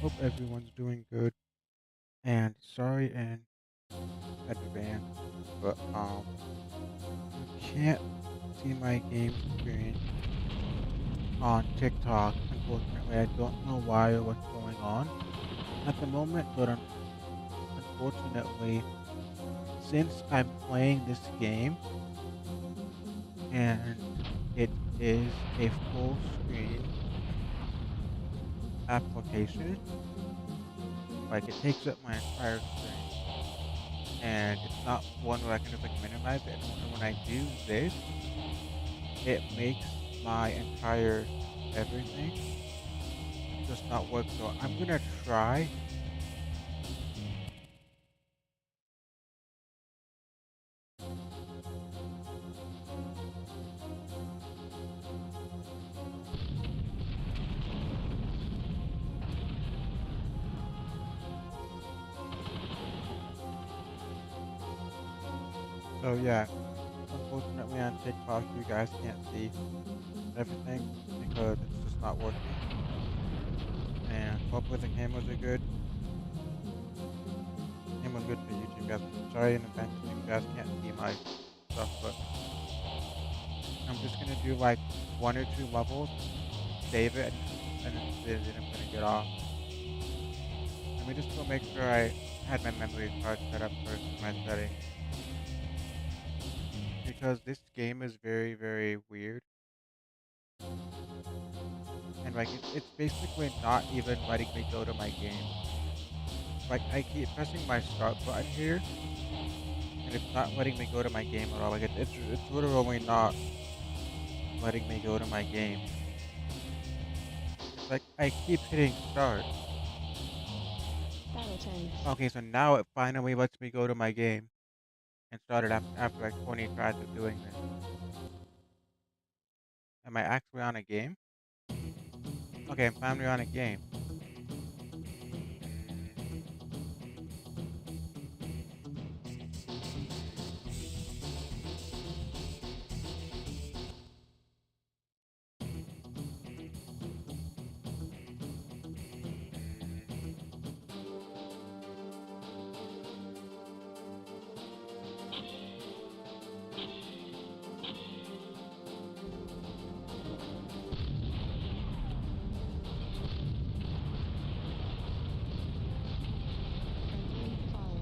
Hope everyone's doing good. And sorry in advance, but you can't see my game screen on TikTok. Unfortunately, I don't know why or what's going on at the moment, but unfortunately, since I'm playing this game and it is a full screen application, like it takes up my entire screen. And it's not one where I can just like minimize it. And when I do this, it makes my entire everything just not work. So I'm gonna try. So yeah, unfortunately on TikTok you guys can't see everything because it's just not working. And hopefully the cameras are good. Camera's good for YouTube guys. Sorry in advance if you guys can't see my stuff, but I'm just gonna do like one or two levels, save it, and then I'm gonna get off. Let me just go make sure I had my memory card set up first in my settings because this game is very, very weird. And like it's basically not even letting me go to my game. Like I keep pressing my start button here, and it's not letting me go to my game at all. Like it's literally not letting me go to my game. It's like I keep hitting start. BattleTanx. Okay, so now it finally lets me go to my game and started after like 20 tries of doing this. Am I actually on a game? Okay, I'm finally on a game. Friendly fire.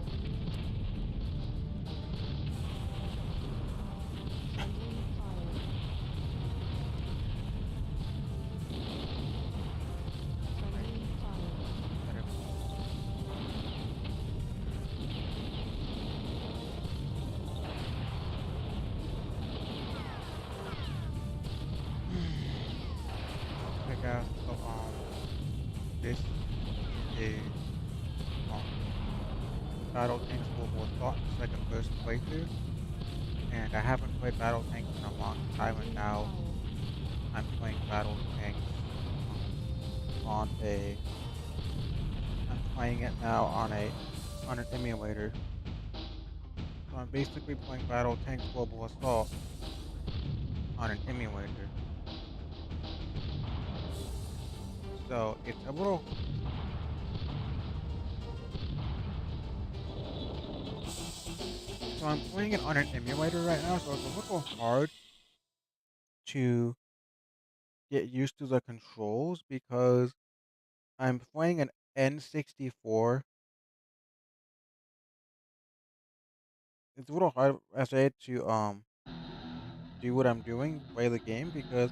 Friendly fire. Wait, Friendly fire. better. Okay, guys. So this is um BattleTanx World War Thought second first playthrough, and I haven't played BattleTanx in a long time, and Friendly now fire. I'm playing BattleTanx um on a I'm playing it now on an emulator. So I'm basically playing BattleTanx Global Assault on an emulator. So it's a little so I'm playing it on an emulator right now, so it's a little hard to get used to the controls because I'm playing an N64. It's a little hard, as I said, to do what I'm doing, play the game because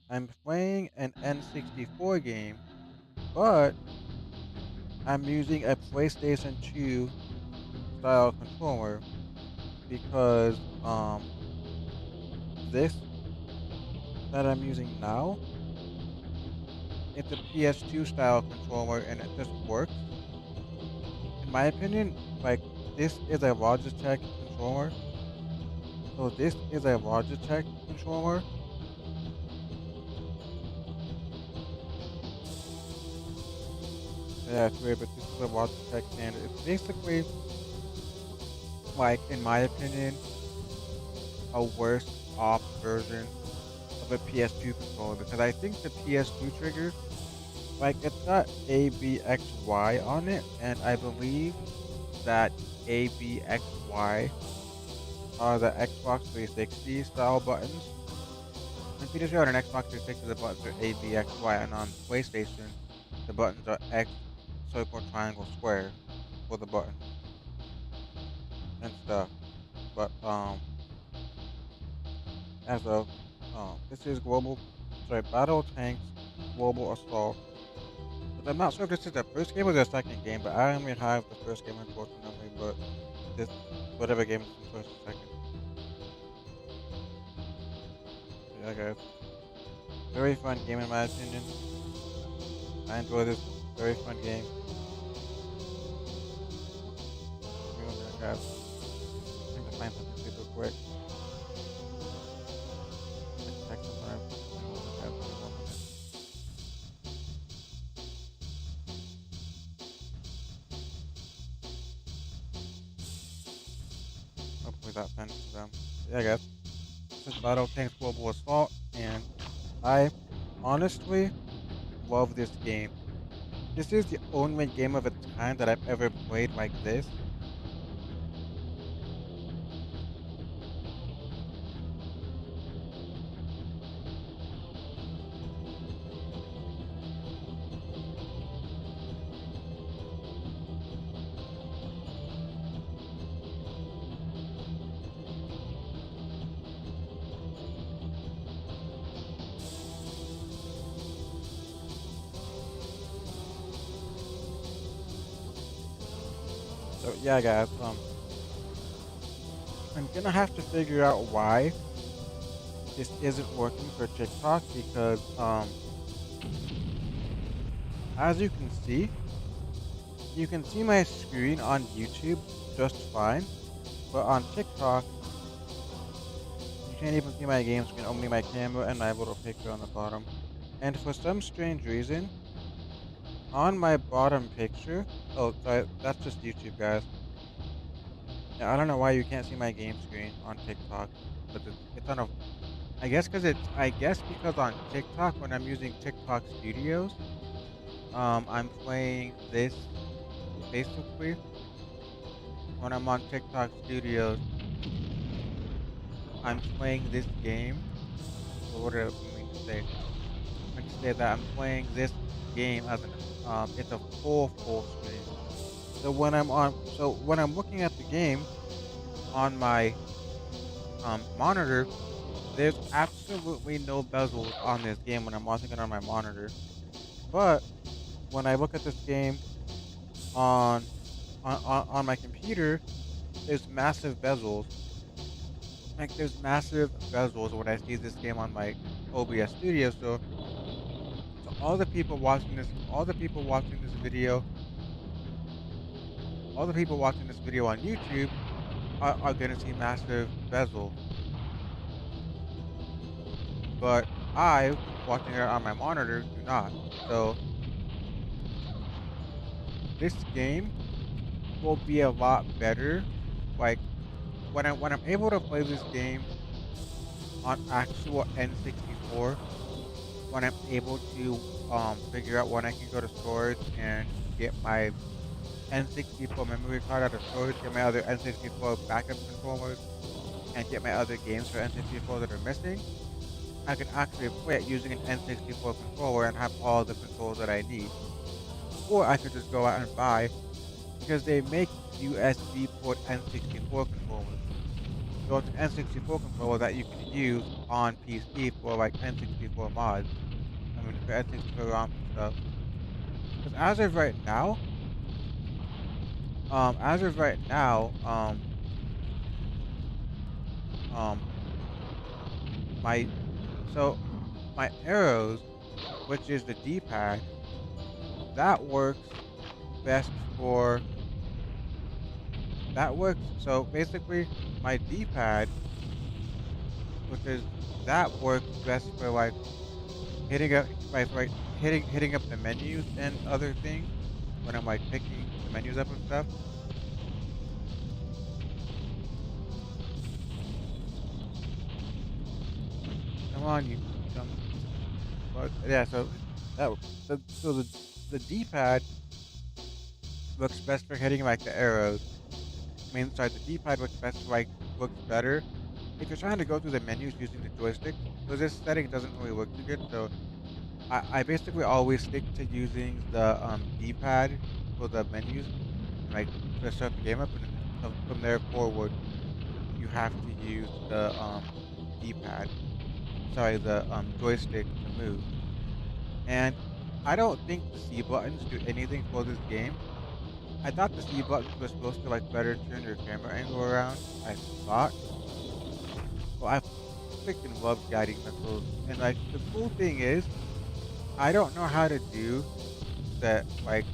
I'm playing an N64 game, but I'm using a PlayStation 2 style controller because this that I'm using now, it's a PS2 style controller and it just works. In my opinion, like this is a Logitech controller. So this is a Logitech controller. Yeah, it's weird, but this is a Logitech standard. It's basically like, in my opinion, a worse off version of a PS2 controller because I think the PS2 triggers Like it's got ABXY on it, and I believe that ABXY are the Xbox 360 style buttons. I'm pretty sure on an Xbox 360 the buttons are ABXY, and on PlayStation the buttons are X, circle, triangle, square for the buttons and stuff. But as of this is BattleTanx Global Assault. But I'm not sure if this is the first game or the second game, but I only have the first game unfortunately. But this whatever game is the first or second. Yeah, guys, very fun game in my opinion. I enjoy this very fun game. Give me one minute, guys. I need to find something super quick. I can text someone. Give me one minute, guys. Give me one minute. Hopefully that sends to them. Yeah, guys. This is BattleTanx Global Assault, and I honestly love this game. This is the only game of its kind that I've ever played like this. So yeah, guys. I'm gonna have to figure out why this isn't working for TikTok because as you can see my screen on YouTube just fine, but on TikTok you can't even see my game screen, only my camera and my little picture on the bottom. And for some strange reason, on my bottom picture, oh sorry, that's just YouTube, guys. Yeah, I don't know why you can't see my game screen on TikTok, but it's on a. I guess because on TikTok when I'm using TikTok Studios, I'm playing this basically when I'm on TikTok Studios, I'm playing this game. What do I mean to say? I mean to say that I'm playing this game as an it's a full screen. So when I'm looking at the game on my monitor, there's absolutely no bezels on this game when I'm watching it on my monitor. But when I look at this game on on my computer, there's massive bezels. Like there's massive bezels when I see this game on my OBS Studio. So all the people watching this video on YouTube are gonna see massive bezels. But I, watching it on my monitor, do not. So this game will be a lot better. Like when I'm able to play this game on actual N64, when I'm able to figure out when I can go to storage and get my N64 memory card out of storage, get my other N64 backup controllers, and get my other games for N64 that are missing, I can actually play it using an N64 controller and have all the controls that I need. Or I could just go out and buy, because they make USB port N64 controllers. So it's an N64 controller that you can use on PC for like N64 mods. I mean, for N64 ROMs and stuff. Because as of right now, um, my so my arrows, which is the D-pad, that works best for that works. So basically, my D-pad, which is that works best for like hitting up like hitting up the menus and other things when I'm like picking the menus up and stuff. Come on, you dumb piece of fuck. Yeah, so That so the D-pad works best for hitting like the arrows. I mean, sorry, the D-pad works best for like works better if you're trying to go through the menus using the joystick. So this setting doesn't really work too good. So I basically always stick to using the D-pad for the menus and like to start the game up, and then from there forward you have to use the D-pad. Sorry, the joystick to move. And I don't think the C buttons do anything for this game. I thought the C buttons were supposed to like better turn your camera angle around. I thought. Well, I freaking love guiding missiles, and like the cool thing is, I don't know how to do that. Like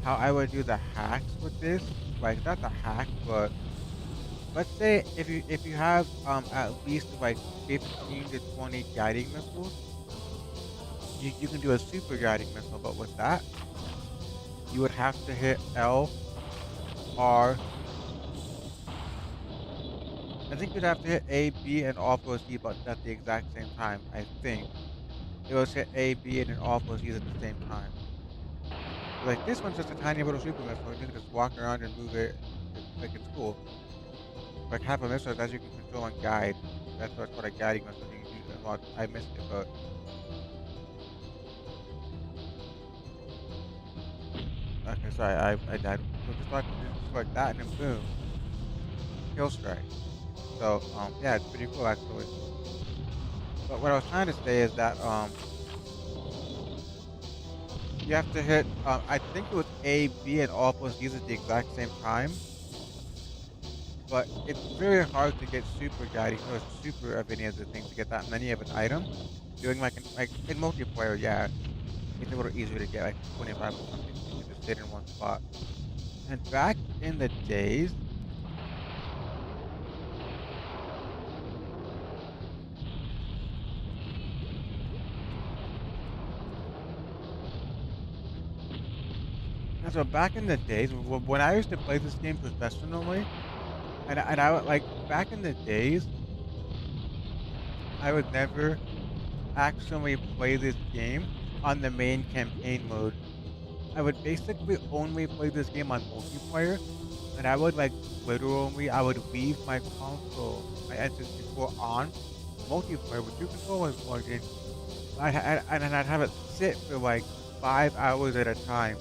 how I would do the hacks with this. Like not the hack, but let's say if you have at least like 15 to 20 guiding missiles, you can do a super guiding missile. But with that, you would have to hit L, R. I think you'd have to hit A, B, and all four C buttons at the exact same time. I think it was hit A, B, and then all four C's at the same time. Like this one's just a tiny little super missile. You can just walk around and move it. Like it's cool. Like half a missile that you can control and guide. That's what a guiding missile you can use. Well, I missed it, but okay, sorry, I died. So just like that, and then boom, kill strike. So yeah, it's pretty cool actually. But what I was trying to say is that you have to hit I think it was A, B, and all plus D's at the exact same time. But it's very hard to get super guiding or super of any of the things to get that many of an item. Doing like in multiplayer, yeah, it's a little easier to get like 25 or something. So you can just sit in one spot. And back in the days, and so back in the days when I used to play this game professionally, and I would like back in the days, I would never actually play this game on the main campaign mode. I would basically only play this game on multiplayer, and I would like literally I would leave my console, my N64 on multiplayer with two controllers plugged in. And I'd have it sit for like 5 hours at a time,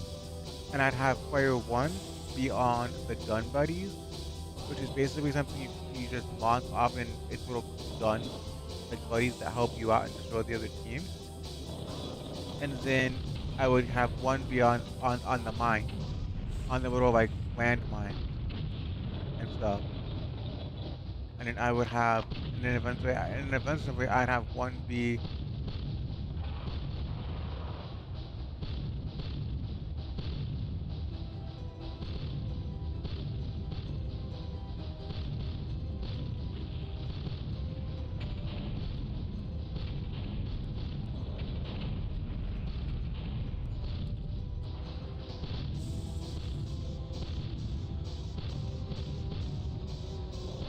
and I'd have player one be on the gun buddies, which is basically something you just launch off in its little gun like buddies that help you out and destroy the other team. And then I would have one be on the mine, on the little like landmine and stuff. And then I would have, and eventually I'd have one be,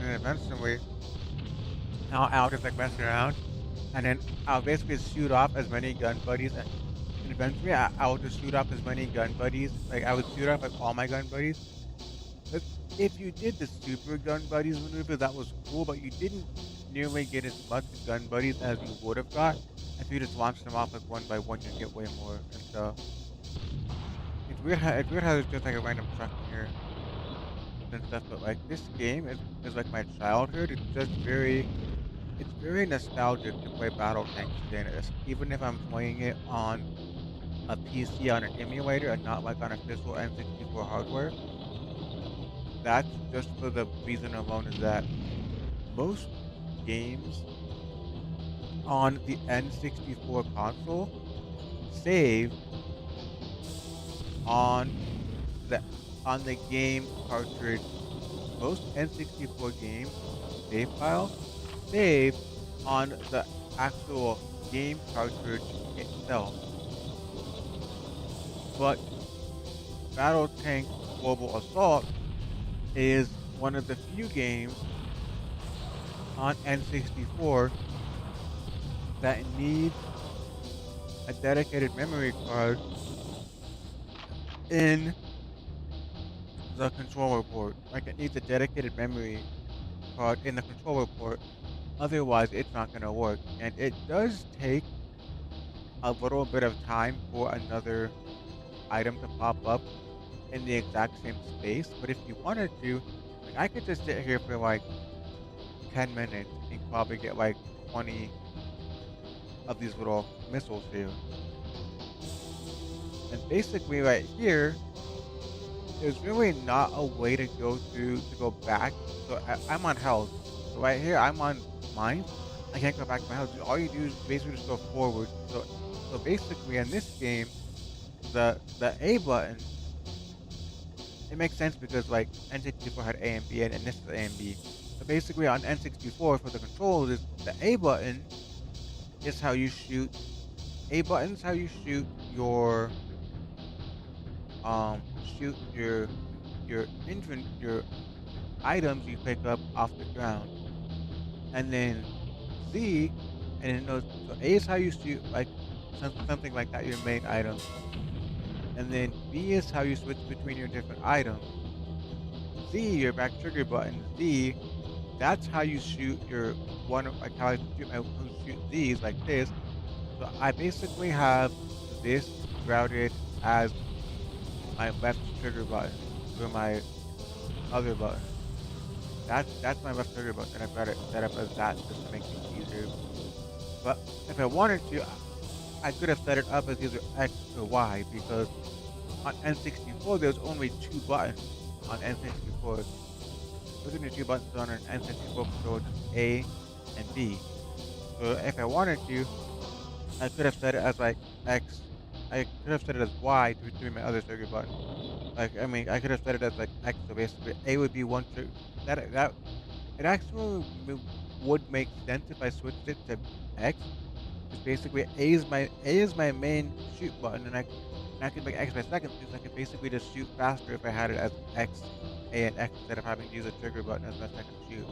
and then eventually I'll just like mess around, and then I'll basically shoot off as many gun buddies, and eventually I'll just shoot off as many gun buddies. Like I would shoot off like all my gun buddies. But if you did the super gun buddies maneuver, that was cool, but you didn't nearly get as much gun buddies as you would have got if you just launched them off like one by one. You get way more, and so it's weird how there's just like a random truck in here and stuff. But like this game is like my childhood. It's very nostalgic to play BattleTanx again, even if I'm playing it on a PC on an emulator and not like on official N64 hardware. That's just for the reason alone is that most games on the N64 console save on the on the game cartridge. Most N64 games save files save on the actual game cartridge itself. But BattleTank Global Assault is one of the few games on N64 that needs a dedicated memory card in the controller port. Like it needs a dedicated memory card in the controller port. Otherwise, it's not going to work. And it does take a little bit of time for another item to pop up in the exact same space. But if you wanted to, like I could just sit here for like 10 minutes and probably get like 20 of these little missiles here. And basically right here, there's really not a way to go through to go back. So I'm on health. So right here, I'm on mine. I can't go back to my health. All you do is basically just go forward. So basically in this game, the A button, it makes sense because like N64 had A and B and this is A and B. But basically on N64 for the controls is the A button is how you shoot. A button's how you shoot your items you pick up off the ground. And then Z, and then those, so A is how you shoot like something like that, your main items. And then B is how you switch between your different items. Z, your back trigger button. Z, that's how you shoot your like how I shoot Z's like this. So I basically have this routed as my left trigger button for my other button. That's my left trigger button, and I've got it set up as that just to make things easier. But if I wanted to, I could have set it up as either X or Y because on N64 there's only two buttons on N64. There's only two buttons on an N64 controller, just A and B. So if I wanted to, I could have set it as like X. I could have set it as Y to be my other trigger button. Like I mean, I could have set it as like X. So basically, A would be one trigger. That it actually would make sense if I switched it to X. Because basically, A is my main shoot button, and I can make X my second shoot. So I could basically just shoot faster if I had it as X, A, and X instead of having to use a trigger button as my second shoot.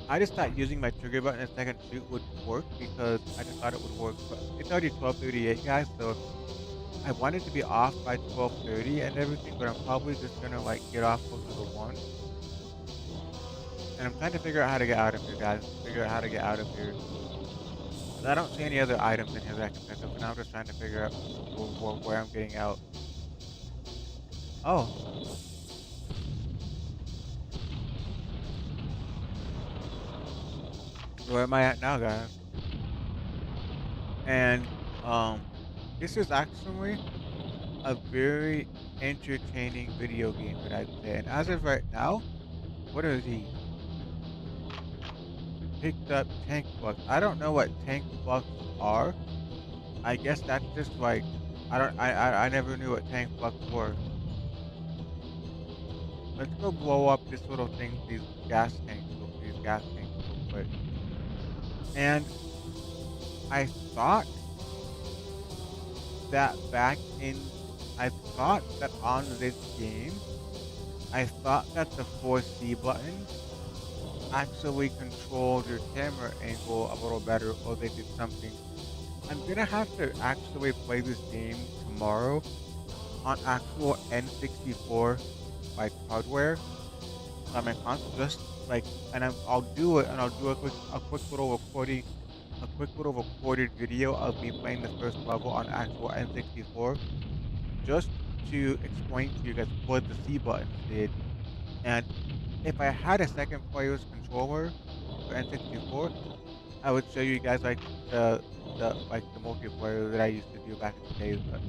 I just thought using my trigger button as second shoot would work because I just thought it would work. But it's already 12:38, guys, so I wanted to be off by 12:30 and everything, but I'm probably just gonna like get off closer to 1. And I'm trying to figure out how to get out of here, guys. Figure out how to get out of here. 'Cause I don't see any other items in here that I can pick up, and now I'm just trying to figure out where I'm getting out. Oh, where am I at now, guys? And this is actually a very entertaining video game that I'd say. And as of right now, what are these? Picked up tank bucks. I don't know what tank bucks are. I guess that's just like I never knew what tank bucks were. Let's go blow up this little thing, these gas tanks real quick. And I thought that back in I thought that on this game, I thought that the 4C button actually controlled your camera angle a little better or they did something. I'm gonna have to actually play this game tomorrow on actual N64 like hardware on my console just like and I'll do it and I'll do a quick little recording a quick little recorded video of me playing the first level on actual N64 just to explain to you guys what the C buttons did. And if I had a second player's controller for N64, I would show you guys like the multiplayer that I used to do back in the days. But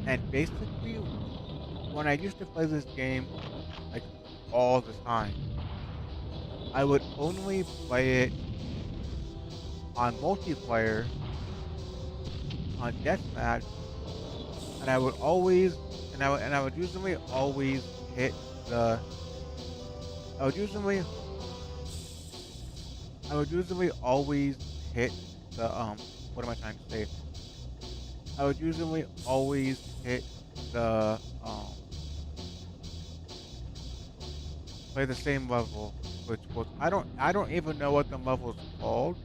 and basically, when I used to play this game like all the time, I would only play it on multiplayer on deathmatch, and I would always and I would usually always hit the I would usually I would usually always hit the what am I trying to say? I would usually always hit the play the same level, which was I don't even know what the level's called,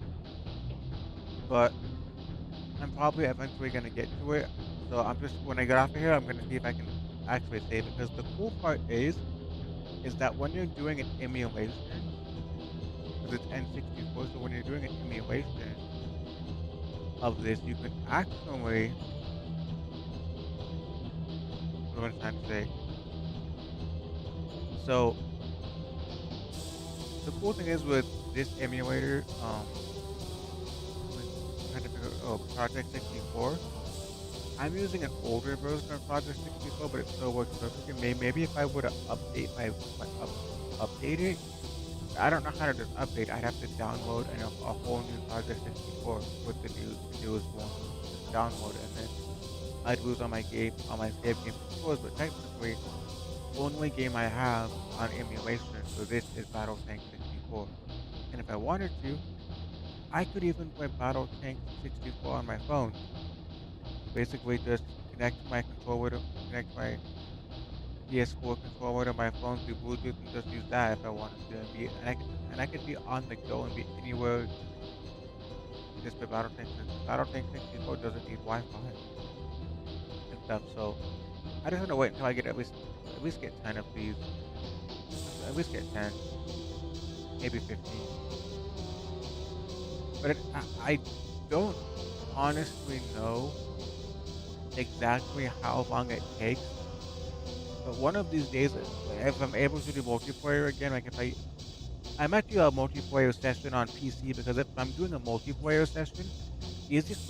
but probably eventually gonna get to it. So I'm just when I get off of here, I'm gonna see if I can actually save it. Because the cool part is that when you're doing an emulation, because it's N64, so when you're doing an emulation of this, you can actually what am I trying to say? So the cool thing is with this emulator, I'm trying to figure oh Project 64. I'm using an older version of Project 64, but it still works perfectly. Maybe if I were to update update it, I don't know how to just update. I'd have to download a whole new Project 64 with the newest one. Just download it, and then I'd lose all my save game controls. But technically, the only game I have on emulation for this is BattleTank 64. And if I wanted to, I could even play BattleTank 64 on my phone. Basically, just connect my PS4 controller to my phone through Bluetooth and just use that if I wanted to, and I could be on the go and be anywhere just with BattleTank. Since BattleTank 64 doesn't need Wi-Fi and stuff, so I just want to wait until I get at least get 10 of these, at least get 10, maybe 15. But I don't honestly know exactly how long it takes. But one of these days, if I'm able to do multiplayer again, like if I might do a multiplayer session on PC because if I'm doing a multiplayer session, easiest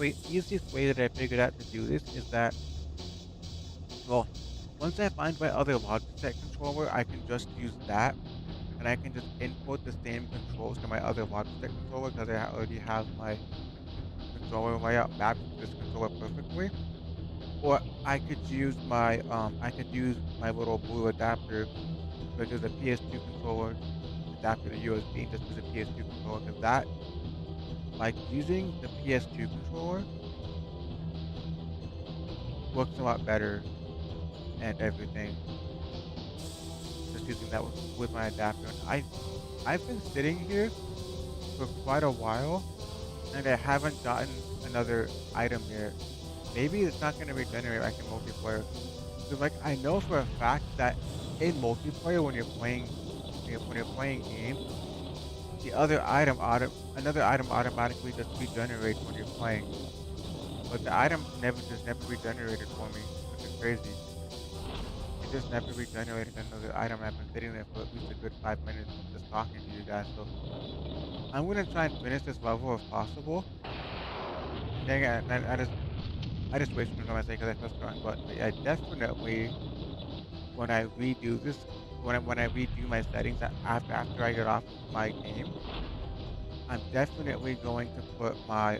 way that I figured out to do this is that, well, once I find my other Logitech controller, I can just use that and I can just input the same controls to my other Logitech controller because I already have my controller layout mapped to this controller perfectly. Or I could use my little blue adapter, which is a PS2 controller adapter to USB and just use a PS2 controller because that like using the PS2 controller works a lot better and everything. Just using that with my adapter. And I've been sitting here for quite a while and I haven't gotten another item yet. Maybe it's not going to regenerate like in multiplayer. Because like I know for a fact that in multiplayer when you're playing games, another item automatically just regenerates when you're playing. But the item never regenerated for me, which is crazy. It just never regenerated another item. I've been sitting there for at least a good 5 minutes just talking to you guys. So I'm gonna try and finish this level if possible. Dang it, I just wasted my time because I pressed the wrong button. But yeah, definitely when I redo this, when I redo my settings after I get off my game, I'm definitely going to put my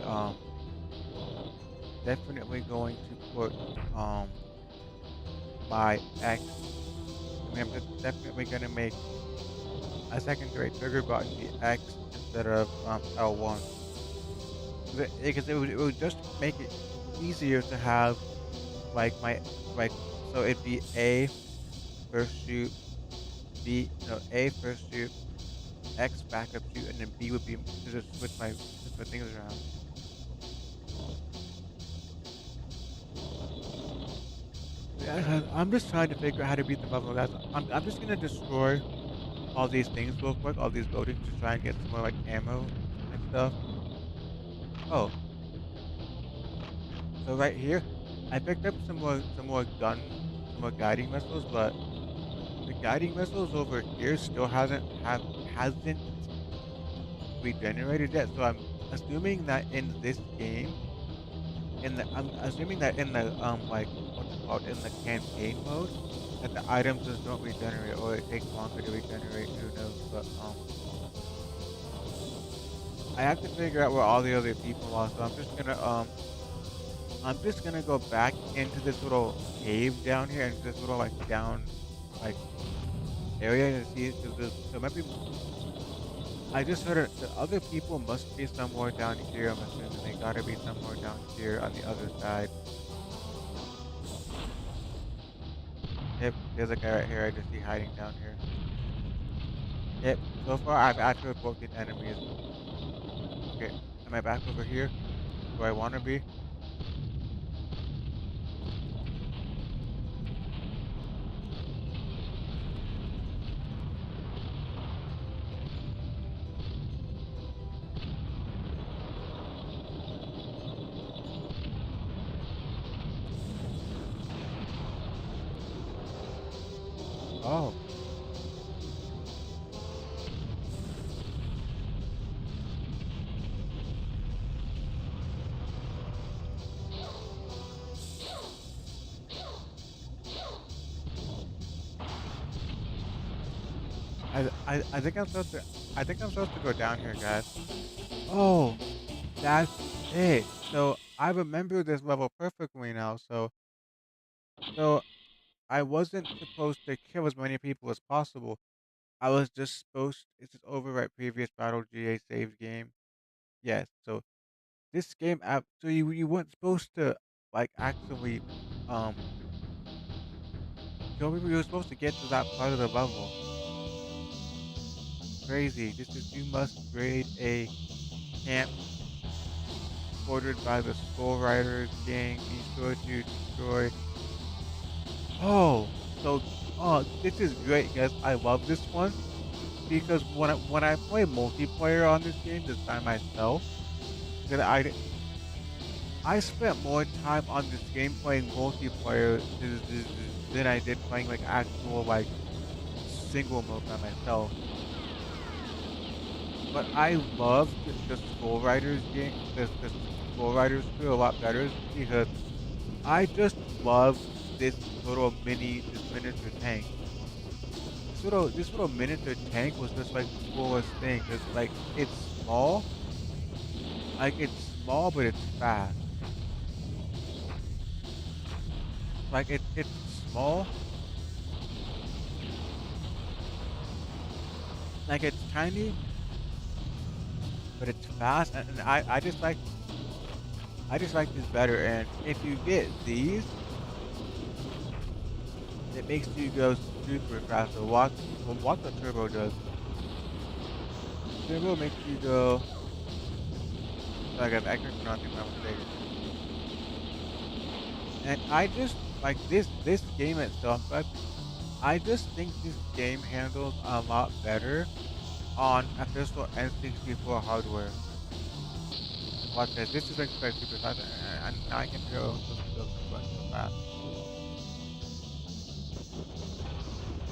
X. I mean, definitely gonna make a secondary trigger button be X instead of L1 because it would just make it easier to have like my like so it'd be A first shoot, A first shoot, X backup shoot, and then B would be to just switch my things around. Yeah, I'm just trying to figure out how to beat the level, guys. I'm just gonna destroy all these things real quick, all these buildings to try and get some more like ammo and stuff. Oh, so right here, I picked up some more guiding missiles, but the guiding missiles over here still hasn't regenerated yet. So assuming that in this game, I'm assuming that in the like what's it called in the campaign mode, that the items just don't regenerate, or it takes longer to regenerate. Who knows? But I have to figure out where all the other people are. So I'm just gonna go back into this little cave down here, into this little like down like area to see. So maybe I just heard the other people must be somewhere down here. I'm assuming they gotta be somewhere down here on the other side. Yep, there's a guy right here I just see hiding down here. Yep, so far I've actually broken enemies. Okay, am I back over here where I wanna be? I think I'm supposed to go down here, guys. Oh, that's it. So I remember this level perfectly now. So I wasn't supposed to kill as many people as possible. I was just supposed it's just overwrite previous battle GA save game. Yes. So this game app so you weren't supposed to like actually um kill people, you were supposed to get to that part of the level. Crazy. This is you must raid a camp ordered by the Skull Riders gang. Be sure to destroy. Oh, so this is great, guys. I love this one because when I play multiplayer on this game just by myself, then I spent more time on this game playing multiplayer than I did playing like actual like single mode by myself. But I loved the Skull Riders game, the Skull Riders crew a lot better because I just loved this miniature tank. This little miniature tank was just like the coolest thing because like it's small but it's fast. Like it's small, like it's tiny but it's fast and I just like this better. And if you get these, it makes you go super fast. So watch what turbo does. Turbo makes you go like I've actually pronouncing my mistake. And I just like this game itself. I just think this game handles a lot better on official N64 hardware. Watch this. This is like super fast, and now I can go so fast.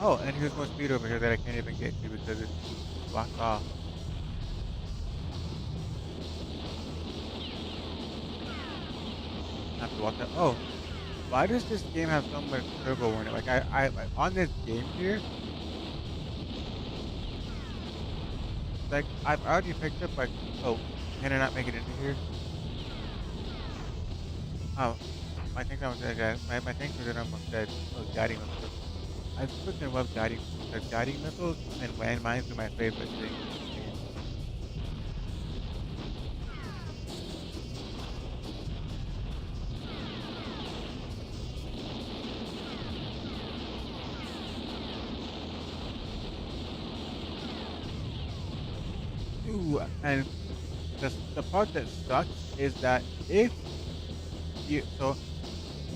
Oh, and here's more speed over here that I can't even get to because it's blocked off. I have to walk that. Oh, why does this game have so much turbo in it? Like I like on this game here, like I've already picked up like oh, can I not make it into here? Oh, my tanks almost dead, guys. My tanks are almost dead. Oh, guiding missiles. I freaking love guiding because guiding missiles and landmines are my favorite things in this game. Ooh, and the part that sucks is that if you so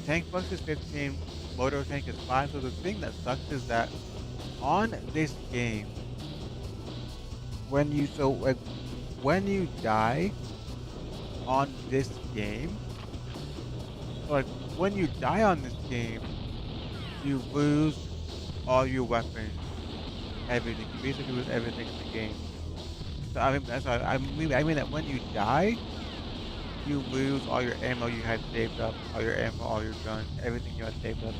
tank bucks is 15, motor tank is 5. So the thing that sucks is that on this game, when you die on this game, like when you die on this game, you lose all your weapons, everything. You basically lose everything in the game. So I mean, that's I mean that when you die, you lose all your ammo you had saved up, all your ammo, all your guns, everything you had saved up.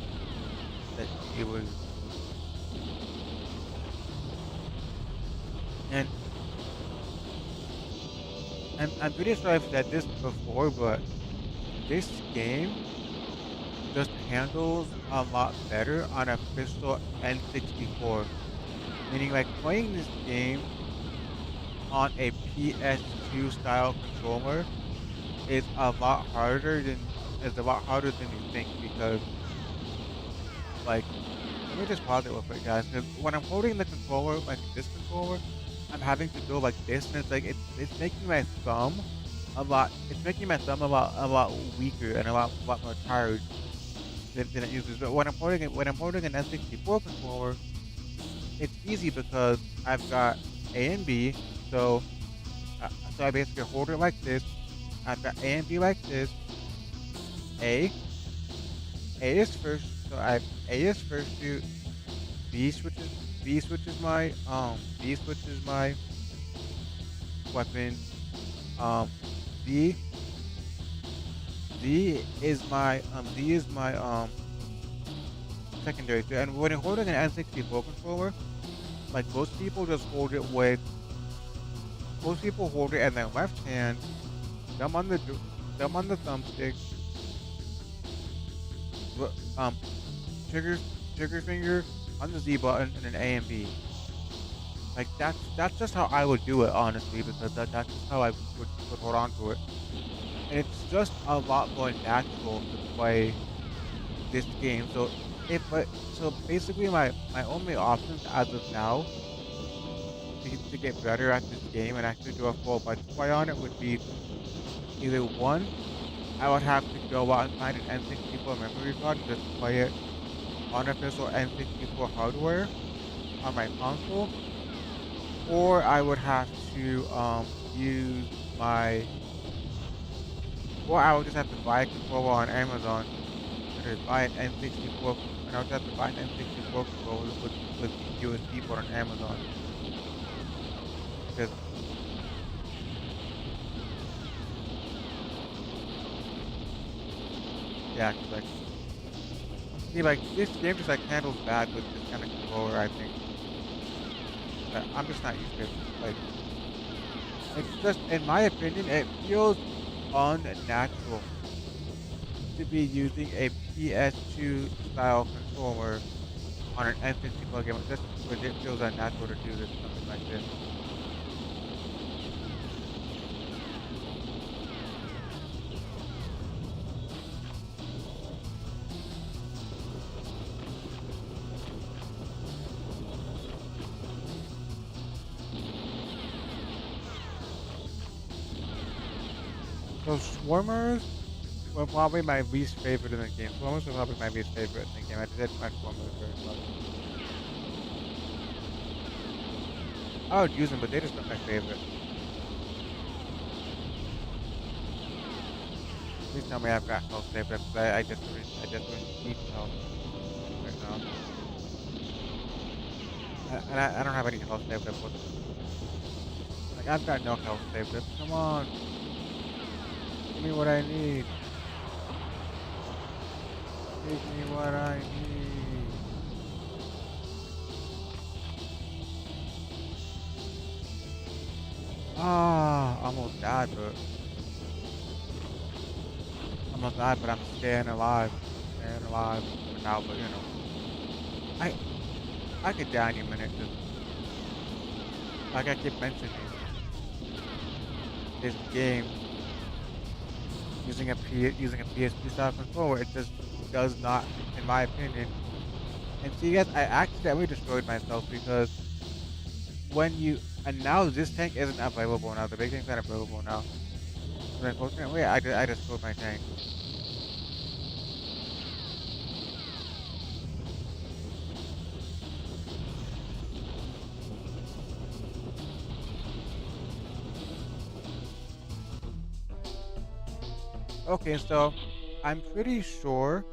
That you lose. And I'm pretty sure I've said this before, but this game just handles a lot better on official N64. Meaning, like playing this game on a PS2 style controller is a lot harder than you think because like let me just pause it real quick, guys. Because when I'm holding the controller, like this controller, I'm having to go like this, and it's like it's making my thumb It's making my thumb a lot weaker and a lot more tired than it uses. But when I'm holding an N64 controller, it's easy because I've got A and B. So so I basically hold it like this. I've got A and B like this. A A is first. So A is first shoot. B switches B switches my weapon. Um Z Z is my secondary. So, and when you're holding an N64 controller, like most people just hold it with most people hold it in their left hand, thumb on the thumb on the thumbstick, um trigger trigger finger on the Z button, and then A and B. Like that's just how I would do it honestly, because that's just how I would hold on to it. And it's just a lot more natural to play this game. So basically my only options as of now to get better at this game and actually do a full budget play on it would be either one, I would have to go out and find an N64 memory card and just play it on official N64 hardware on my console, or I would have to use my or I would just have to buy a controller on Amazon and just buy an N64 and I would have to buy an N64 controller with USB port on Amazon because yeah, 'cause, like see like this game just like handles bad with this kind of controller. I think I'm just not used to it. Like it's just in my opinion, it feels unnatural to be using a PS2 style controller on an N64 game. It just legit feels unnatural to do this something like this. So Swarmers were probably my least favorite in the game. Swarmers were probably my least favorite in the game. I did find Swarmers very fun. I would use them, but they just not my favorite. Please tell me I've got health saved up, 'cause I just really need health right now. I don't have any health saved up. Like I've got no health saved up. Come on, give me what I need. Give me what I need. Ah, almost died, but I'm staying alive. Staying alive for now, but you know, I I could die any minute. Just like I keep mentioning, this game using a PSP style controller, it just does not, in my opinion. And see, guys, I accidentally destroyed myself because when you and now this tank isn't available now. The big tank's not available now. But unfortunately, I just destroyed my tank. Okay, so I'm pretty sure.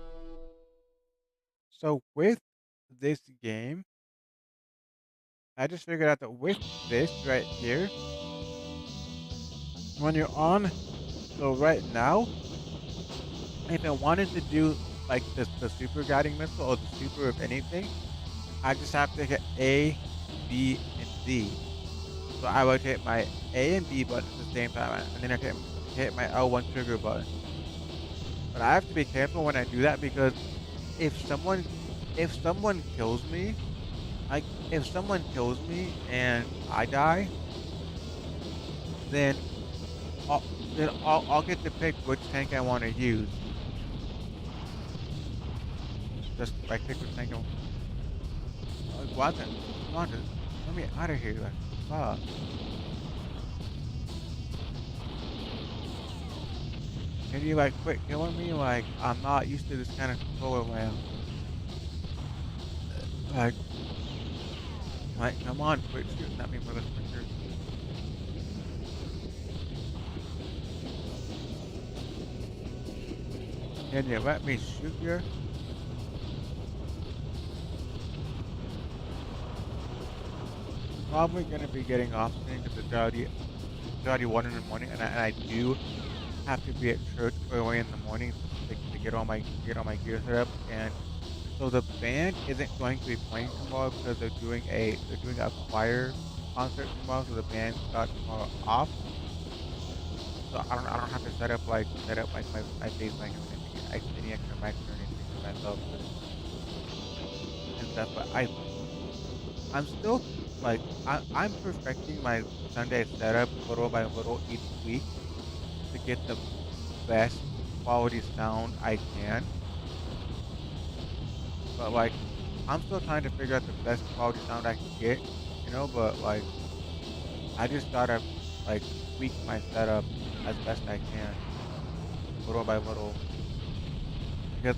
So with this game, I just figured out that with this right here, when you're on, so right now, if I wanted to do like the super guiding missile or the super of anything, I just have to hit A, B, and Z. So I would hit my A and B button at the same time, and then I hit my L1 trigger button. But I have to be careful when I do that because if someone if someone kills me, like if someone kills me and I die, then I'll, I'll get to pick which tank I want to use. Just like pick which tank I want. Like, what? Come on, just let me out of here. Like, fuck. Can you like quit killing me? Like I'm not used to this kind of controller, man. Like, come on, quit shooting at me, motherfucker. Can you let me shoot you? Probably gonna be getting off soon because it's already 1 in the morning, and I do have to be at church early in the morning to get all my gear set up. And So the band isn't going to be playing tomorrow because they're doing a choir concert tomorrow, so the band's got tomorrow off. So I don't have to set up like my bass mic or anything, any extra mics or anything for myself and stuff. But I'm still like I'm perfecting my Sunday setup little by little each week to get the best quality sound I can. But like I'm still trying to figure out the best quality sound I can get, but like I just gotta like tweak my setup as best I can, little by little. Because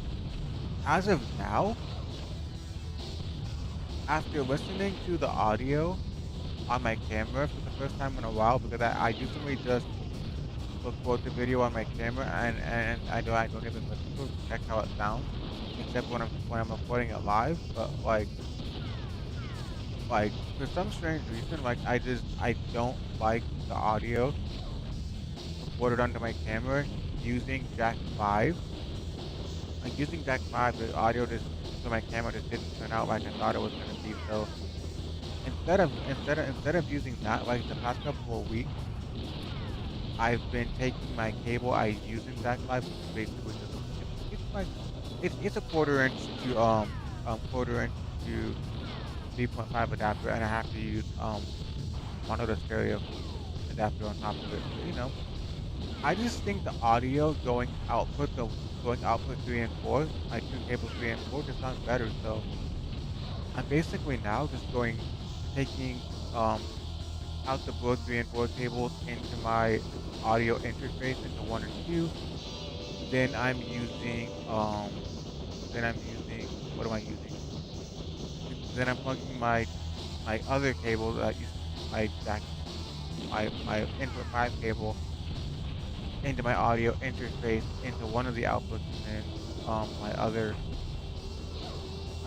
as of now, after listening to the audio on my camera for the first time in a while, because I usually just record the video on my camera and I don't even listen to it to check how it sounds, except when I'm recording it live. But like for some strange reason, like I don't like the audio recorded onto my camera using Jack 5. Like using Jack 5, the audio just to my camera just didn't turn out like I thought it was gonna be. So instead of using that, like the past couple of weeks, I've been taking my cable I use in Jack 5, which is basically just it's like it's a quarter inch to 3.5 adapter, and I have to use one of the stereo adapter on top of it. So, I just think the audio going output 3 and 4, my two cables 3 and 4, just sounds better. So I'm basically now just taking out the both 3 and 4 cables into my audio interface into 1 and 2. Then I'm using what am I using? Then I'm plugging my other cable that used my jack my input 5 cable into my audio interface into one of the outputs, and then my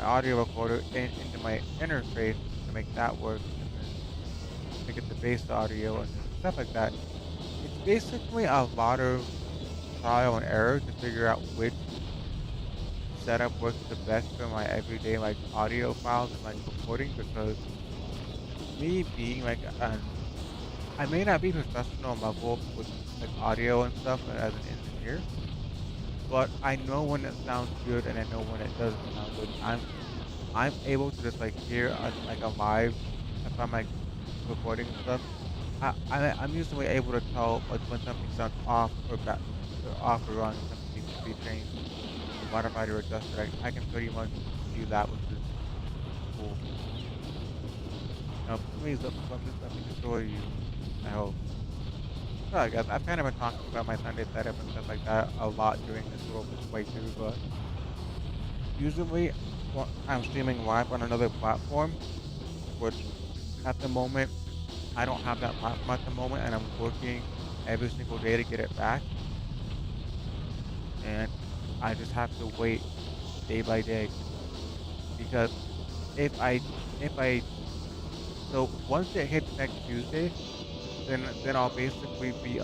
audio recorder into my interface to make that work, and then to get the bass audio and stuff like that. It's basically a lot of trial and error to figure out which setup works the best for my everyday like audio files and like recording, because me being like I may not be professional level with like audio and stuff as an engineer, but I know when it sounds good and I know when it doesn't sound good. I'm able to just like hear like a live if I'm like recording and stuff. I'm usually able to tell like when something sounds off or off or wrong and something needs to be changed or modified or adjusted. I can pretty much do that, which is cool. Please let me destroy you. I hope. Sorry guys, I've kind of been talking about my Sunday setup and stuff like that a lot during this little playthrough, but usually I'm streaming live on another platform, which at the moment I don't have that platform at the moment, and I'm working every single day to get it back, and I just have to wait day by day because if I if I so once it hits next Tuesday, then I'll basically be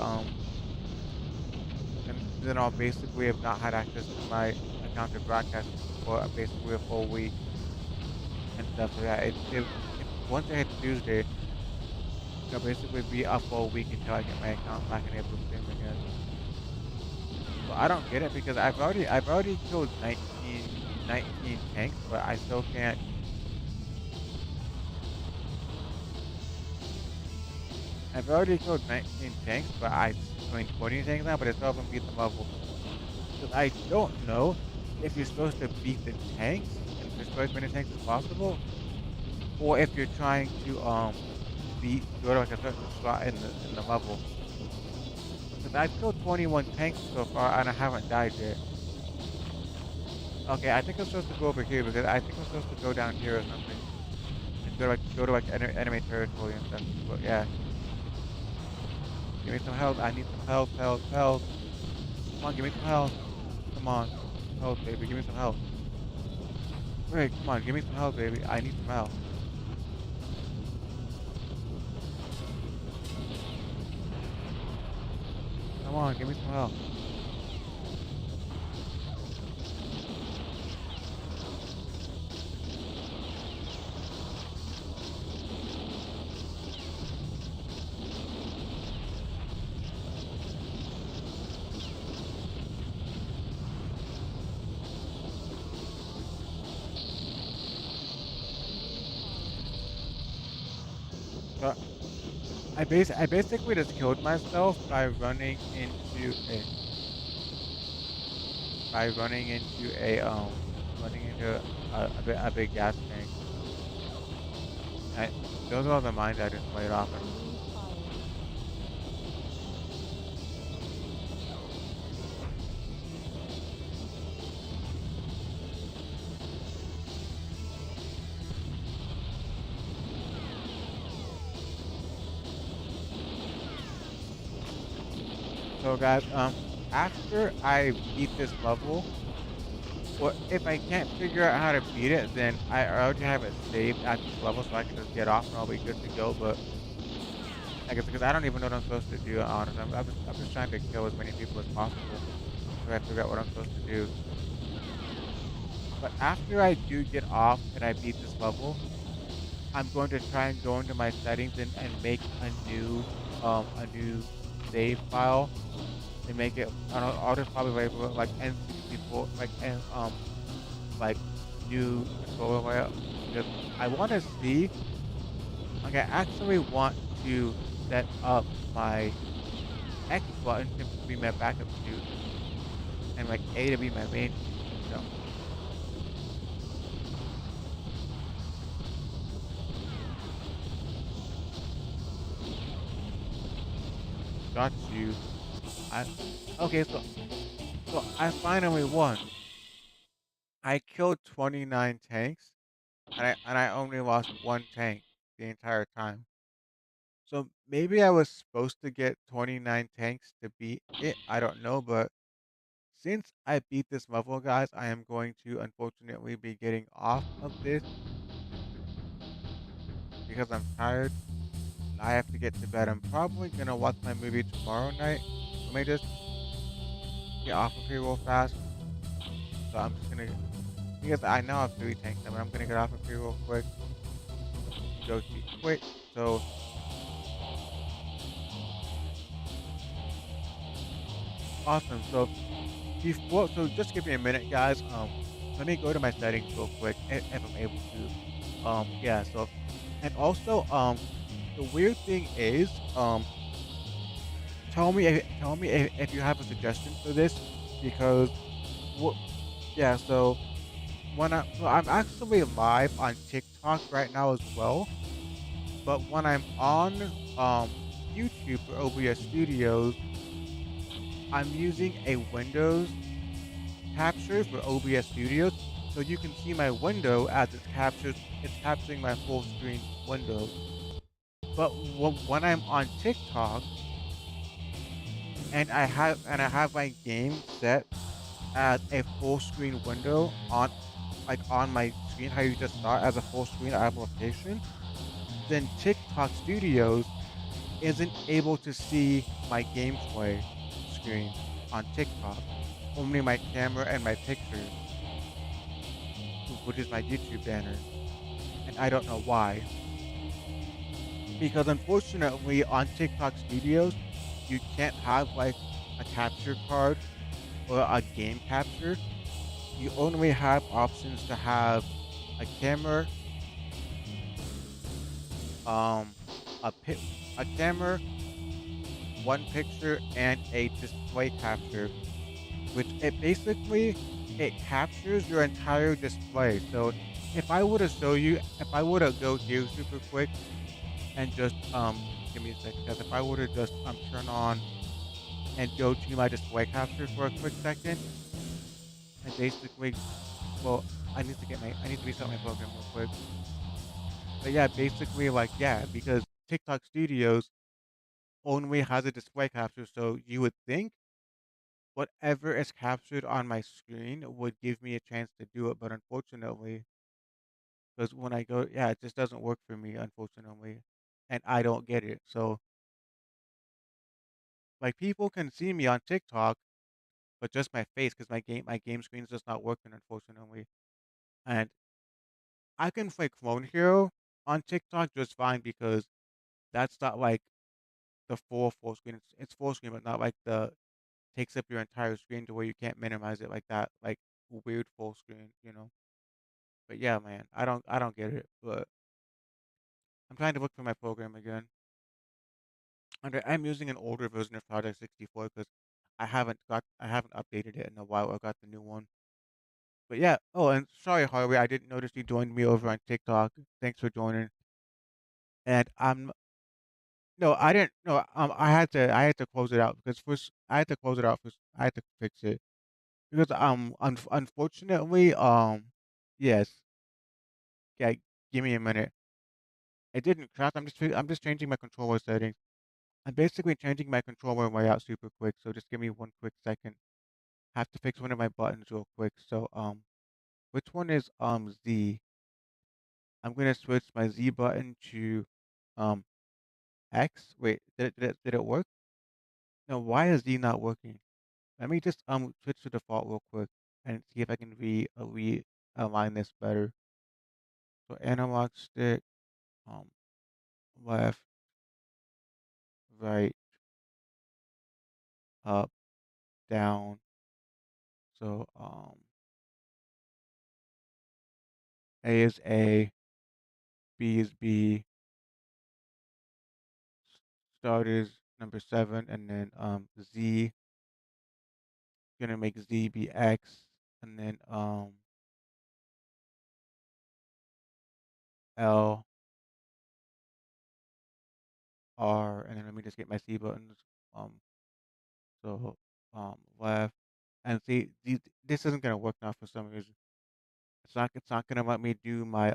then I'll basically have not had access to my account to broadcast for basically a full week and stuff. So yeah, if once it hits Tuesday, it'll basically be a full week until I get my account back and able to stream again. So I don't get it because I've already killed 19 tanks, but I still can't. I've already killed 19 tanks, but I mean 20 tanks now, but I still haven't beat the level. Because I don't know if you're supposed to beat the tanks and destroy as many tanks as possible, or if you're trying to go to like a certain spot in the level. Because I've killed 21 tanks so far and I haven't died yet. Okay, I think I'm supposed to go over here because I think I'm supposed to go down here or something and go to like enemy territory and stuff. But yeah, give me some health. I need some health, health, health. Come on, give me some health. Come on, health, baby. Give me some health. Wait, come on, give me some health, baby. I need some health. Come on, give me some health. So I basically just killed myself by running into a big gas tank. I those are all the mines I just played off. Friendly fire. So guys, after I beat this level, or if I can't figure out how to beat it, then I already have it saved at this level, so I can just get off and I'll be good to go. But I guess because I don't even know what I'm supposed to do, honestly, I'm just trying to kill as many people as possible. So I figure out what I'm supposed to do. But after I do get off and I beat this level, I'm going to try and go into my settings and make a new save file and make it. I'll just probably label it like N64, like new controller layout because I want to see. Like I actually want to set up my X button to be my backup shoot and like A to be my main shoot. Got you. I okay. So I finally won. I killed 29 tanks and I only lost one tank the entire time. So maybe I was supposed to get 29 tanks to beat it. I don't know, but since I beat this level, guys, I am going to unfortunately be getting off of this because I'm tired. I have to get to bed. I'm probably gonna watch my movie tomorrow night. Let me just get off of here real fast. So I'm just gonna because I now have 3 tanks, but I'm gonna get off of here real quick. Go see quick. So awesome. So just give me a minute, guys. Let me go to my settings real quick if I'm able to. Yeah. So, and also, the weird thing is, tell me if you have a suggestion for this because what? Yeah. So I'm actually live on TikTok right now as well, but when I'm on YouTube for OBS Studios, I'm using a Windows capture for OBS Studios, so you can see my window as it's capturing my full screen window. But when I'm on TikTok and I have my game set as a full screen window on my screen, how you just saw it as a full screen application, then TikTok Studios isn't able to see my gameplay screen on TikTok, only my camera and my pictures, which is my YouTube banner. And I don't know why. Because unfortunately, on TikTok Studios, you can't have like a capture card or a game capture. You only have options to have a camera, um, a pi- a camera, one picture, and a display capture, which it captures your entire display. So if I were to go here super quick and just give me a second, guys. If I were to just turn on and go to my display capture for a quick second, and basically, well, I need to restart my program real quick. But yeah, basically, like yeah, because TikTok Studios only has a display capture, so you would think whatever is captured on my screen would give me a chance to do it, but unfortunately, because when I go, yeah, it just doesn't work for me, unfortunately, and I don't get it. So like people can see me on TikTok, but just my face because my game screen is just not working, unfortunately. And I can play Clone Hero on TikTok just fine because that's not like the full screen. It's full screen, but not like the takes up your entire screen to where you can't minimize it like that, like weird full screen. But yeah, man, I don't get it. But I'm trying to look for my program again. And I'm using an older version of Project 64 because I haven't updated it in a while. I got the new one. But yeah. Oh, and sorry, Harvey, I didn't notice you joined me over on TikTok. Thanks for joining. And I'm no, I didn't. No, I had to close it out because first I had to close it out first. I had to fix it because unfortunately yes, yeah. Give me a minute. It didn't crash. I'm just changing my controller settings. I'm basically changing my controller layout super quick. So just give me one quick second. Have to fix one of my buttons real quick. So which one is Z? I'm gonna switch my Z button to um X. Wait, did it work? No, why is Z not working? Let me just switch to default real quick and see if I can realign this better. So analog stick, um left, right, up, down. So A is A, B is B, start is number 7, and then Z, gonna make Z be X, and then L, R, and then let me just get my C buttons. Um so left, and see this isn't gonna work now for some reason. It's not gonna let me do my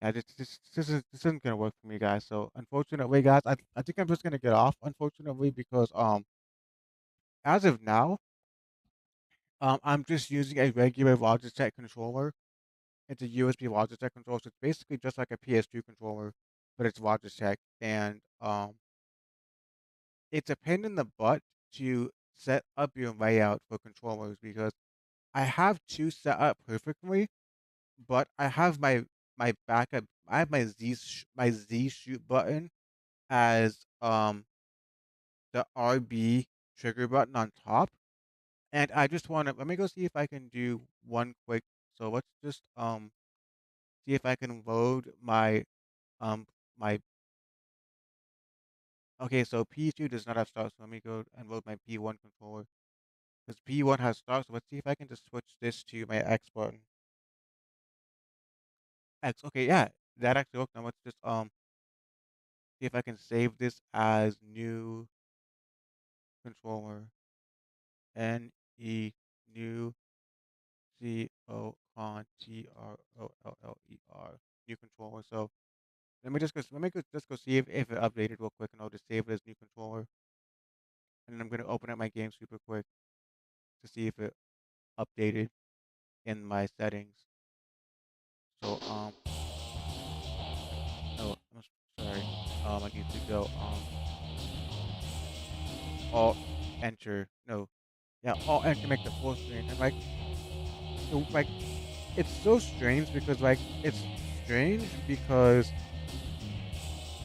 yeah, this isn't gonna work for me, guys. So unfortunately, guys, I think I'm just gonna get off. Unfortunately, because as of now, I'm just using a regular Logitech controller. It's a USB Logitech controller, so it's basically just like a PS2 controller, but it's Logitech, and it's a pain in the butt to set up your layout for controllers because I have two set up perfectly, but I have my backup. I have my Z shoot button as the RB trigger button on top, and I just want to let me go see if I can do one quick. So let's just see if I can load um my okay. So P2 does not have start, so let me go and load my P1 controller because P1 has start. So let's see if I can just switch this to my X button. X. Okay, yeah, that actually worked. Now let's just see if I can save this as new controller. N E new CONTROLLER new controller. So just go see if it updated real quick, and I'll just save it as new controller. And then I'm gonna open up my game super quick to see if it updated in my settings. So no, sorry. I need to go Alt Enter. No, yeah, Alt Enter make the full screen. And like it's so strange because it's strange because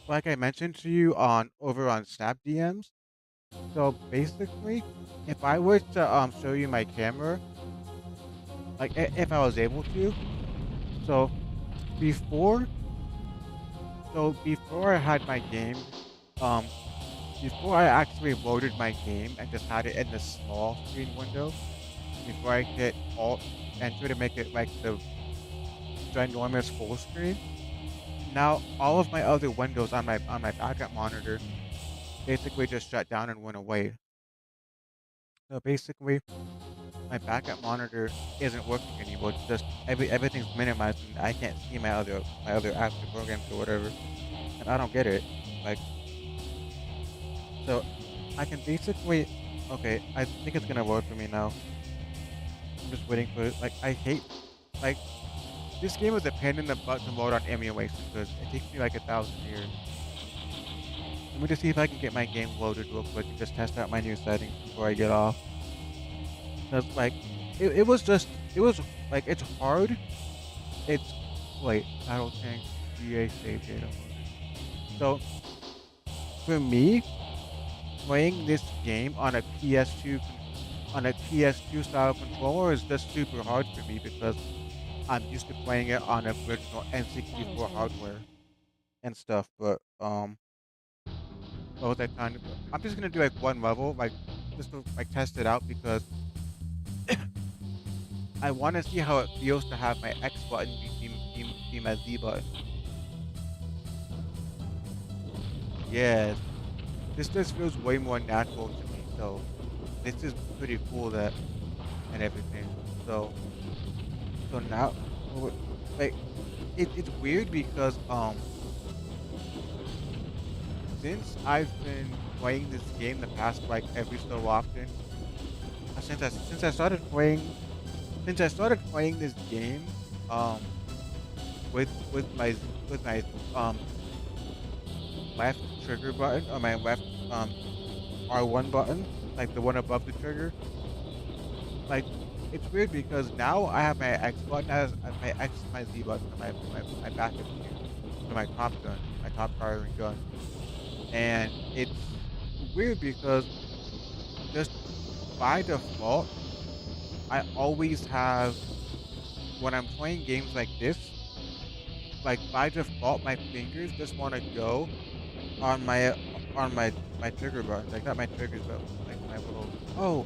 like I mentioned to you on over on Snap DMs. So basically, if I were to show you my camera, like if I was able to, so before before I had my game, um before I actually loaded my game and just had it in the small screen window, before I hit Alt Enter to make it like the ginormous full screen. Now all of my other windows on my backup monitor basically just shut down and went away. So basically, my backup monitor isn't working anymore. It's just everything's minimized, and I can't see my other apps or programs or whatever, and I don't get it. Like, so I can basically, okay, I think it's gonna work for me now. I'm just waiting for it. Like, I hate like this game is a pain in the butt to load on emulation because it takes me like 1,000 years. Let me just see if I can get my game loaded real quick and just test out my new settings before I get off. Cause like, it was just it was like it's hard. It's wait, BattleTanx GA save data loaded. So for me, playing this game on a PS2 style controller is just super hard for me because I'm used to playing it on original N64 BattleTanx. hardware and stuff. But what was I trying to? I'm just gonna do like one level, like just to like test it out because I want to see how it feels to have my X button be my Z button. Yes, this just feels way more natural to me. So this is pretty cool that and everything. So now, w- like it's weird because since I've been playing this game the past like every so often, since I started playing this game with my left trigger button or my left R1 button, like the one above the trigger, like it's weird because now I have my X button as my X is my Z button on my backup view for my top gun, my top firing gun. And it's weird because just by default, I always have when I'm playing games like this, like by default, my fingers just want to go on my trigger buttons. Like not my triggers, but like my little. Oh,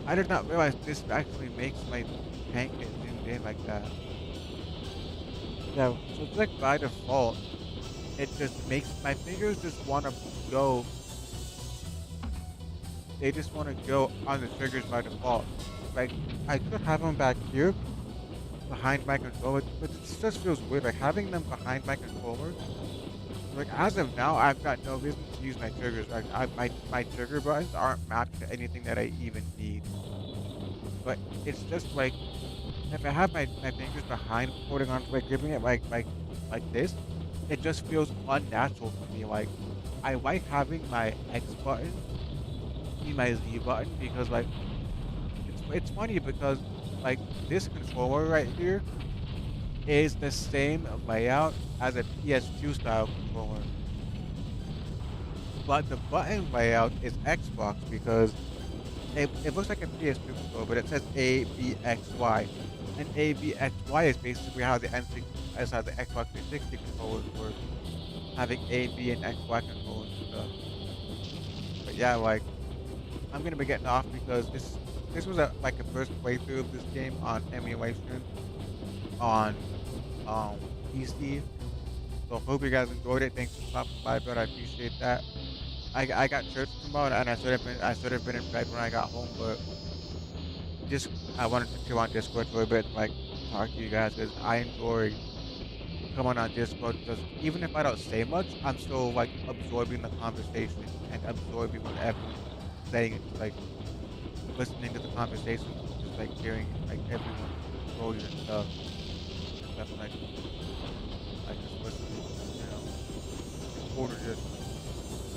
I did not realize this actually makes my tank get zoomed in like that. Yeah, so it's like by default, it just makes my fingers just want to go. They just want to go on the triggers by default. Like I could have them back here behind my controller, but it just feels weird. Like having them behind my controller. Like as of now, I've got no reason to use my triggers. Like my trigger buttons aren't mapped to anything that I even need. But it's just like if I have my fingers behind holding on to like gripping it like this, it just feels unnatural for me. Like I like having my X button be my Z button because like it's funny because like this controller right here is the same layout as a PS2 style controller, but the button layout is Xbox because it looks like a PS2 controller, but it says ABXY, and ABXY is basically how the N6 is how the Xbox 360 controllers work, having A, B, and XY controllers and stuff. But yeah, like I'm gonna be getting off because this was a first playthrough of this game on emulation on PC. So hope you guys enjoyed it. Thanks for stopping by, but I appreciate that. I got church tomorrow, and I should have been in bed when I got home, but just I wanted to chill on Discord for a bit, like talk to you guys because I enjoy coming on Discord because even if I don't say much, I'm still like absorbing the conversation and absorbing what everyone's saying, like listening to the conversations and just like hearing like everyone's stories and stuff, and like just listening, you know, it's cool to just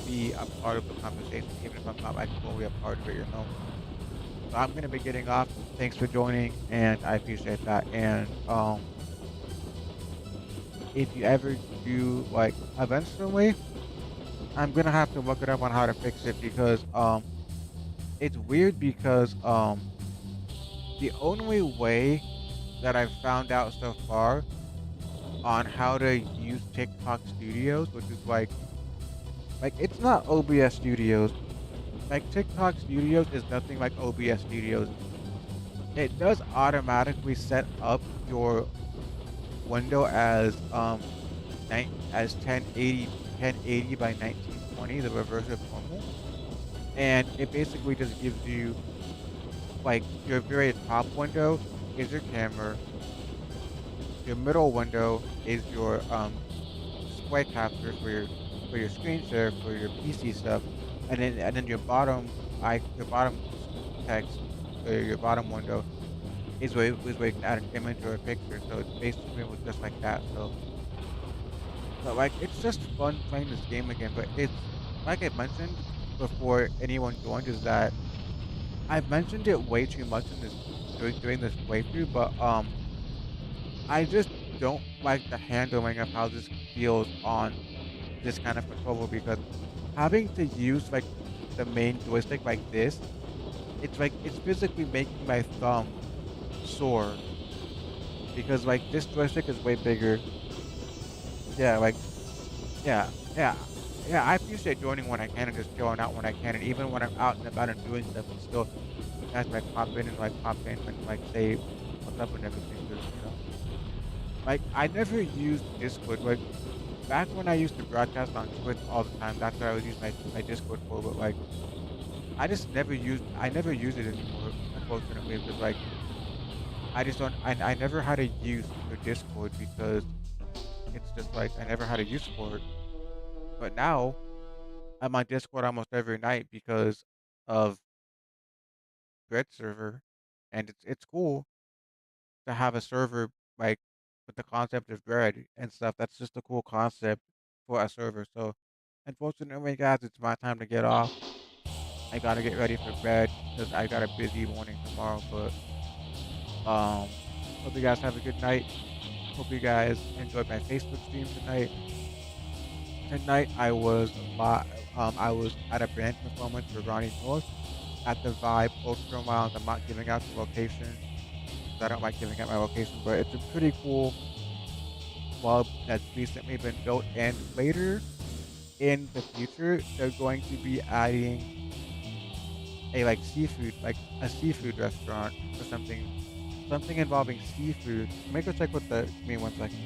be a part of the conversation, even if I'm not like fully a part of it, you know. So I'm gonna be getting off. Thanks for joining, and I appreciate that. And if you ever do like eventually, I'm gonna have to look it up on how to fix it because it's weird because the only way that I've found out so far on how to use TikTok Studios, which is like it's not OBS Studios. Like TikTok Studios is nothing like OBS Studios. It does automatically set up your window as as 1080 by 1920, the reverse of normal, and it basically just gives you like your very top window is your camera, your middle window is your display capture for your screen share for your PC stuff, and then your bottom text or your bottom window is where you can add an image or a picture. So it's basically just like that. So like it's just fun playing this game again. But it's like I mentioned before anyone joined is that I've mentioned it way too much in this during this playthrough, but I just don't like the handling of how this feels on this kind of controller because having to use like the main joystick like this, it's like it's physically making my thumb sore because like this joystick is way bigger. Yeah, like yeah, yeah, yeah. I appreciate joining when I can and just chilling out when I can, and even when I'm out and about and doing stuff, and still you guys like pop in and like say what's up and everything. Because like I never used Discord. Like back when I used to broadcast on Twitch all the time, that's what I would use my Discord for. But like I never use it anymore, unfortunately, because like I just don't I never had a use for Discord because it's just like I never had a use for it. But now I'm on Discord almost every night because of Bread server, and it's cool to have a server like with the concept of bread and stuff. That's just a cool concept for a server. So unfortunately, guys, it's my time to get off. I gotta get ready for bed because I got a busy morning tomorrow. But hope you guys have a good night. Hope you guys enjoyed my Facebook stream tonight. Tonight I was at a band performance for Ronnie North at the Vibe Ultra Lounge. I'm not giving out the location 'cause I don't like giving out my location, but it's a pretty cool club that's recently been built. And later in the future, they're going to be adding a like a seafood restaurant or something involving seafood. Let me go check what the. Give me 1 second.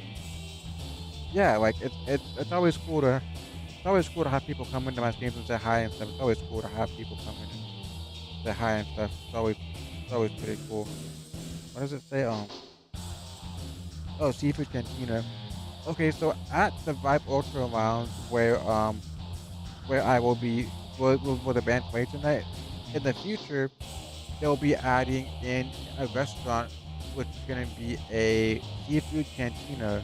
Yeah, like it's always cool to have people come into my streams and say hi and stuff. It's always cool to have people come in and say hi and stuff. It's always pretty cool. What does it say? Oh, seafood cantina. Okay, so at the Vibe Ultra Lounge where I will be where the band play tonight, in the future they'll be adding in a restaurant which is gonna be a seafood cantina.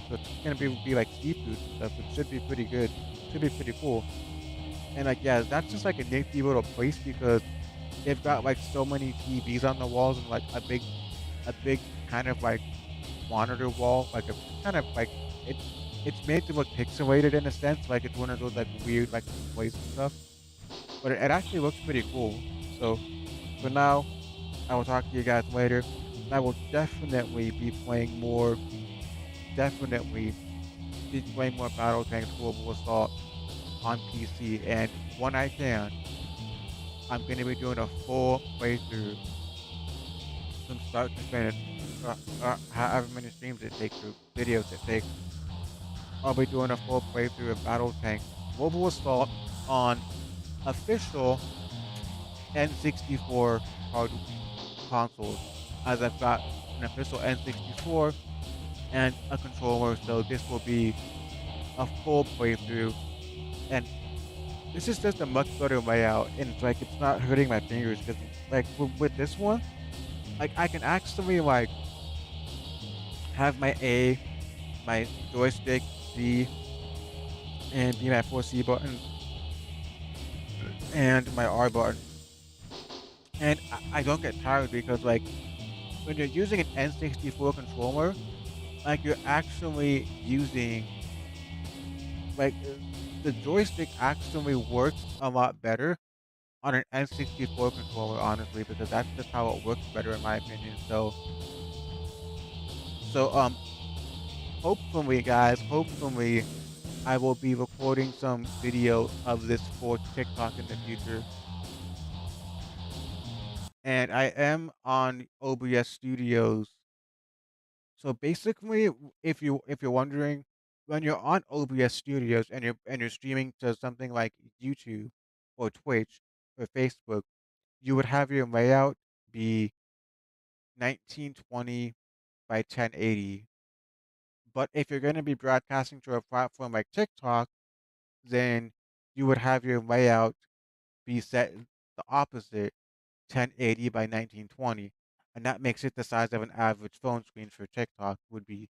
So it's gonna be like seafood and stuff, which should be pretty good. Should be pretty cool. And like yeah, that's just like a nifty little place because they've got like so many TVs on the walls and like a big kind of like monitor wall, like a kind of like it's made to look pixelated in a sense, like it's one of those like weird like displays and stuff. But it actually looks pretty cool. So for now, I will talk to you guys later. And I will definitely be playing more BattleTanx Global Assault on PC. And when I can, I'm gonna be doing a full playthrough from start to finish. However many streams it takes or videos it takes, I'll be doing a full playthrough of BattleTanx Global Assault on official N64 hard consoles, as I've got an official N64 and a controller. So this will be a full playthrough, and this is just a much better layout. And it's like it's not hurting my fingers because like with this one, like I can actually like have my A, my joystick B, and B my 4C buttons and my R button. And I don't get tired because like when you're using an N64 controller, like you're actually using like the joystick actually works a lot better on an N64 controller, honestly, because that's just how it works better in my opinion. So hopefully guys, hopefully I will be recording some video of this for TikTok in the future. And I am on OBS Studios. So basically, if you're wondering, when you're on OBS Studios and you're streaming to something like YouTube or Twitch or Facebook, you would have your layout be 1920 by 1080. But if you're going to be broadcasting to a platform like TikTok, then you would have your layout be set the opposite, 1080 by 1920, and that makes it the size of an average phone screen for TikTok would be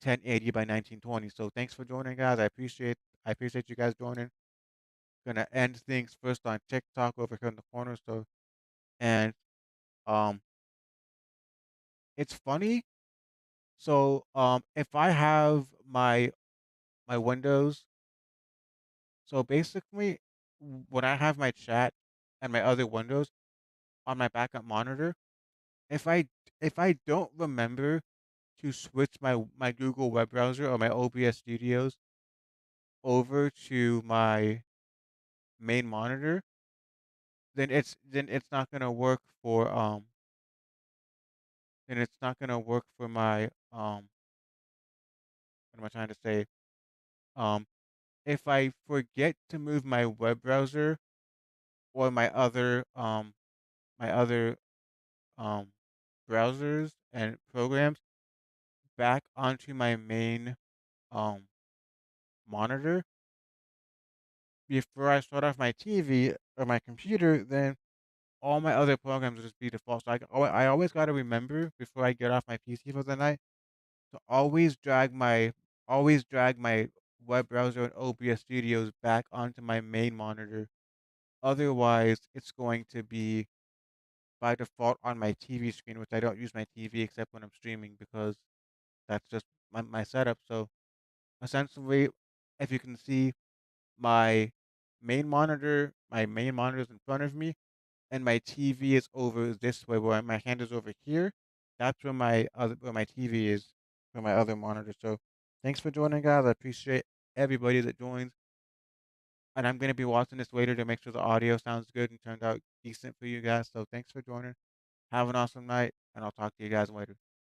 1080 by 1920. So thanks for joining, guys. I appreciate you guys joining. Gonna end things first on TikTok over here in the corner. So and um, it's funny. So if I have my Windows, so basically when I have my chat and my other windows on my backup monitor, if I if I don't remember to switch my Google web browser or my OBS Studios over to my main monitor, then it's not gonna work for then it's not gonna work for my what am I trying to say? Um, if I forget to move my web browser or my other um browsers and programs back onto my main um monitor before I start off my TV or my computer, then all my other programs will just be default. So I always got to remember before I get off my PC for the night to always drag my web browser and OBS Studios back onto my main monitor. Otherwise, it's going to be by default on my TV screen, which I don't use my TV except when I'm streaming because that's just my setup. So essentially, if you can see my my main monitor is in front of me, and my TV is over this way, where my hand is over here. That's where my TV is for my other monitor. So thanks for joining, guys. I appreciate everybody that joins, and I'm gonna be watching this later to make sure the audio sounds good and turned out decent for you guys. So thanks for joining. Have an awesome night, and I'll talk to you guys later.